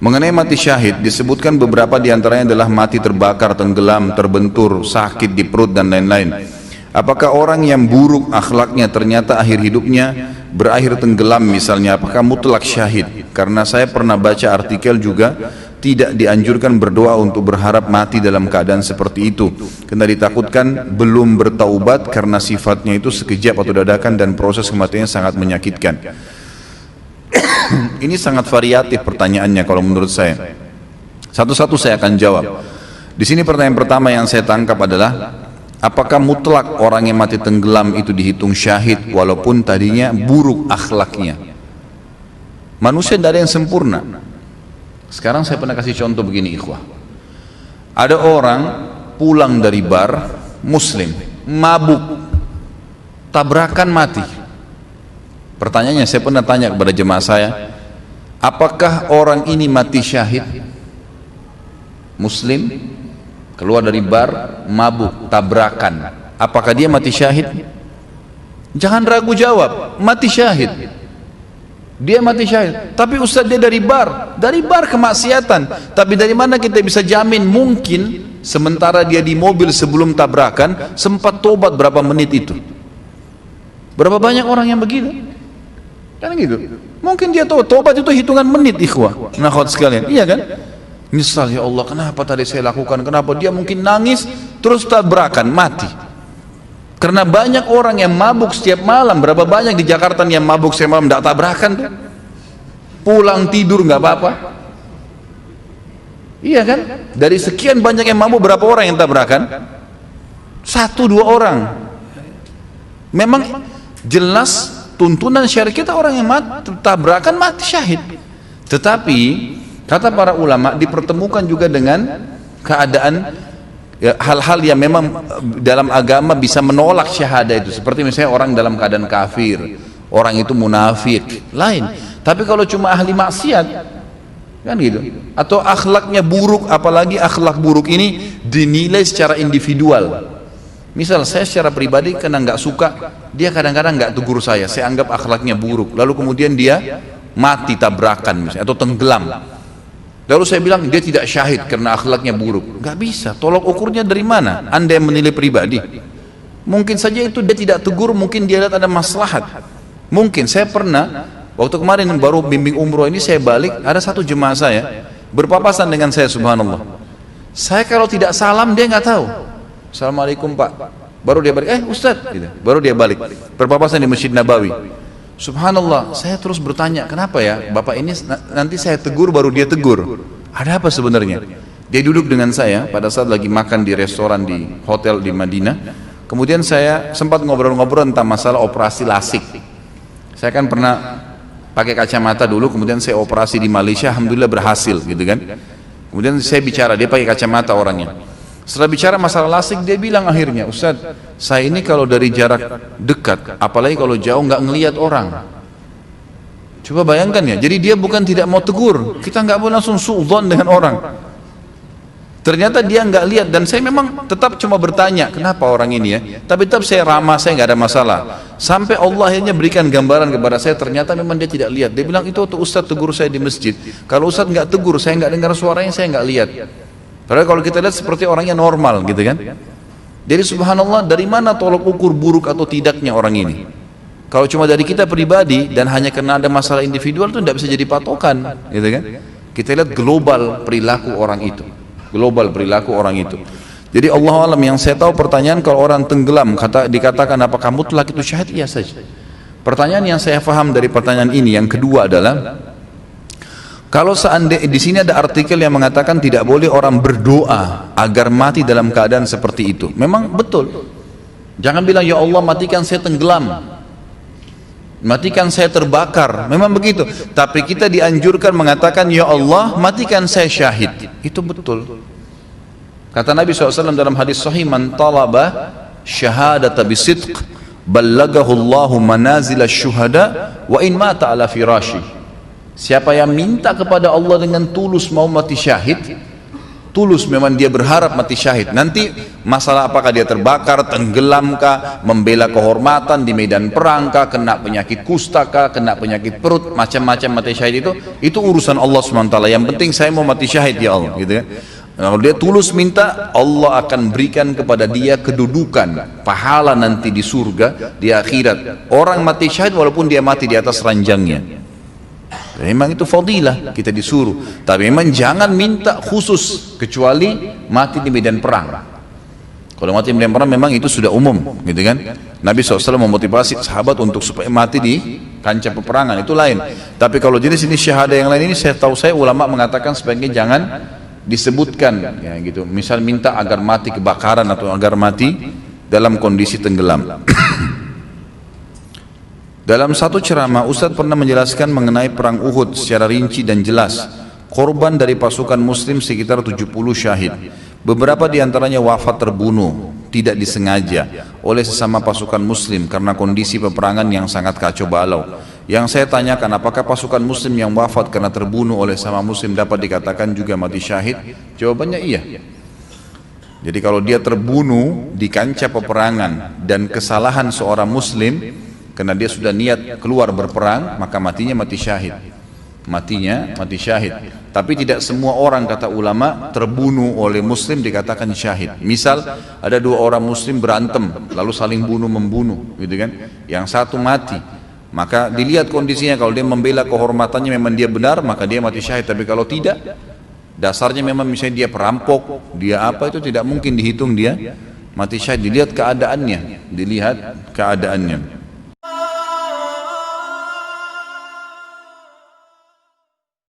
Mengenai mati syahid, disebutkan beberapa diantaranya adalah mati terbakar, tenggelam, terbentur, sakit di perut dan lain-lain. Apakah orang yang buruk akhlaknya ternyata akhir hidupnya berakhir tenggelam misalnya, apakah mutlak syahid? Karena saya pernah baca artikel juga tidak dianjurkan berdoa untuk berharap mati dalam keadaan seperti itu, karena ditakutkan belum bertaubat karena sifatnya itu sekejap atau dadakan dan proses kematiannya sangat menyakitkan. Ini sangat variatif pertanyaannya kalau menurut saya. Satu-satu saya akan jawab. Di sini pertanyaan pertama yang saya tangkap adalah, apakah mutlak orang yang mati tenggelam itu dihitung syahid walaupun tadinya buruk akhlaknya? Manusia tidak ada yang sempurna. Sekarang saya pernah kasih contoh begini ikhwah. Ada orang pulang dari bar, muslim, mabuk, tabrakan mati. Pertanyaannya, saya pernah tanya kepada jemaah saya, apakah orang ini mati syahid? Muslim, keluar dari bar, mabuk, tabrakan, apakah dia mati syahid? Jangan ragu jawab, mati syahid. Dia mati syahid. Tapi Ustaz, dia dari bar kemaksiatan. Tapi dari mana kita bisa jamin? Mungkin sementara dia di mobil sebelum tabrakan sempat tobat berapa menit itu. Berapa banyak orang yang begitu? Kan gitu. Mungkin dia tahu tobat itu hitungan menit ikhwah. Nah, khawat sekalian, iya kan? Nyesal, ya Allah, kenapa tadi saya lakukan? Kenapa? Dia mungkin nangis terus tabrakan mati. Karena banyak orang yang mabuk setiap malam. Berapa banyak di Jakarta yang mabuk setiap malam tidak tabrakan tuh? Pulang tidur nggak apa-apa. Iya kan? Dari sekian banyak yang mabuk, berapa orang yang tabrakan? 1-2 orang. Memang jelas tuntunan syariat kita orang yang tabrakan mati syahid. Tetapi kata para ulama dipertemukan juga dengan keadaan hal-hal yang memang dalam agama bisa menolak syahadah itu, seperti misalnya orang dalam keadaan kafir, orang itu munafik, lain. Tapi kalau cuma ahli maksiat kan gitu, atau akhlaknya buruk, apalagi akhlak buruk ini dinilai secara individual. Misal saya secara pribadi karena nggak suka, dia kadang-kadang nggak tegur saya anggap akhlaknya buruk, lalu kemudian dia mati tabrakan misalnya, atau tenggelam, lalu saya bilang dia tidak syahid karena akhlaknya buruk. Nggak bisa, tolok ukurnya dari mana? Anda yang menilai pribadi. Mungkin saja itu dia tidak tegur, mungkin dia lihat ada maslahat. Mungkin saya pernah, waktu kemarin baru bimbing umroh ini, saya balik, ada satu jemaah saya berpapasan dengan saya, subhanallah. Saya kalau tidak salam dia nggak tahu. Assalamualaikum Pak, baru dia balik, Ustaz, gitu. Baru dia balik, berpapasan di Masjid Nabawi. Subhanallah, saya terus bertanya, kenapa ya Bapak ini nanti saya tegur baru dia tegur, ada apa sebenarnya? Dia duduk dengan saya pada saat lagi makan di restoran di hotel di Madinah. Kemudian saya sempat ngobrol-ngobrol tentang masalah operasi lasik. Saya kan pernah pakai kacamata dulu, kemudian saya operasi di Malaysia, alhamdulillah berhasil gitu kan. Kemudian saya bicara, dia pakai kacamata orangnya. Setelah bicara masalah lasik, dia bilang akhirnya, Ustaz, saya ini kalau dari jarak dekat, apalagi kalau jauh nggak ngelihat orang. Coba bayangkan ya, jadi dia bukan tidak mau tegur, kita nggak boleh langsung suudzon dengan orang. Ternyata dia nggak lihat, dan saya memang tetap cuma bertanya, kenapa orang ini ya? Tapi tetap saya ramah, saya nggak ada masalah. Sampai Allah akhirnya berikan gambaran kepada saya, ternyata memang dia tidak lihat. Dia bilang, itu waktu Ustaz tegur saya di masjid. Kalau Ustaz nggak tegur, saya nggak dengar suaranya, saya nggak lihat. Padahal kalau kita lihat seperti orangnya normal gitu kan. Jadi subhanallah, dari mana tolok ukur buruk atau tidaknya orang ini? Kalau cuma dari kita pribadi dan hanya karena ada masalah individual itu tidak bisa jadi patokan gitu kan. Kita lihat global perilaku orang itu. Global perilaku orang itu. Jadi Allah alam, yang saya tahu pertanyaan kalau orang tenggelam dikatakan apakah mutlak itu syahid, iya saja. Pertanyaan yang saya paham dari pertanyaan ini yang kedua adalah, kalau seandainya di sini ada artikel yang mengatakan tidak boleh orang berdoa agar mati dalam keadaan seperti itu. Memang betul. Jangan bilang ya Allah matikan saya tenggelam, matikan saya terbakar. Memang begitu. Tapi kita dianjurkan mengatakan ya Allah matikan saya syahid. Itu betul. Kata Nabi SAW dalam hadis sahih, man talaba syahadata bisidq ballagahu Allahu manazil syuhada wa in mata ala firashi. Siapa yang minta kepada Allah dengan tulus mau mati syahid, tulus memang dia berharap mati syahid. Nanti masalah apakah dia terbakar, tenggelamkah, membela kehormatan di medan perangkah, kena penyakit kustakah, kena penyakit perut, macam-macam mati syahid itu urusan Allah SWT. Yang penting saya mau mati syahid ya Allah, gitu kan. Kalau dia tulus minta, Allah akan berikan kepada dia kedudukan, pahala nanti di surga, di akhirat. Orang mati syahid walaupun dia mati di atas ranjangnya. Memang itu fadilah, kita disuruh. Tapi memang jangan minta khusus, kecuali mati di medan perang. Kalau mati di medan perang memang itu sudah umum, gitu kan. Nabi SAW memotivasi sahabat untuk supaya mati di kancah peperangan, itu lain. Tapi kalau jenis ini syahadah yang lain ini, saya tahu ulama mengatakan sebaiknya jangan disebutkan, ya gitu. Misal minta agar mati kebakaran atau agar mati dalam kondisi tenggelam. Dalam satu ceramah, Ustadz pernah menjelaskan mengenai perang Uhud secara rinci dan jelas. Korban dari pasukan muslim sekitar 70 syahid. Beberapa diantaranya wafat terbunuh, tidak disengaja, oleh sesama pasukan muslim karena kondisi peperangan yang sangat kacau balau. Yang saya tanyakan, apakah pasukan muslim yang wafat karena terbunuh oleh sesama muslim dapat dikatakan juga mati syahid? Jawabannya iya. Jadi kalau dia terbunuh di kancah peperangan dan kesalahan seorang muslim, karena dia sudah niat keluar berperang, maka matinya mati syahid. Matinya mati syahid. Tapi tidak semua orang, kata ulama, terbunuh oleh muslim dikatakan syahid. Misal ada dua orang muslim berantem lalu saling bunuh membunuh, gitu kan. Yang satu mati, maka dilihat kondisinya. Kalau dia membela kehormatannya memang dia benar, maka dia mati syahid. Tapi kalau tidak, dasarnya memang misalnya dia perampok, dia apa, itu tidak mungkin dihitung dia mati syahid. Dilihat keadaannya, dilihat keadaannya.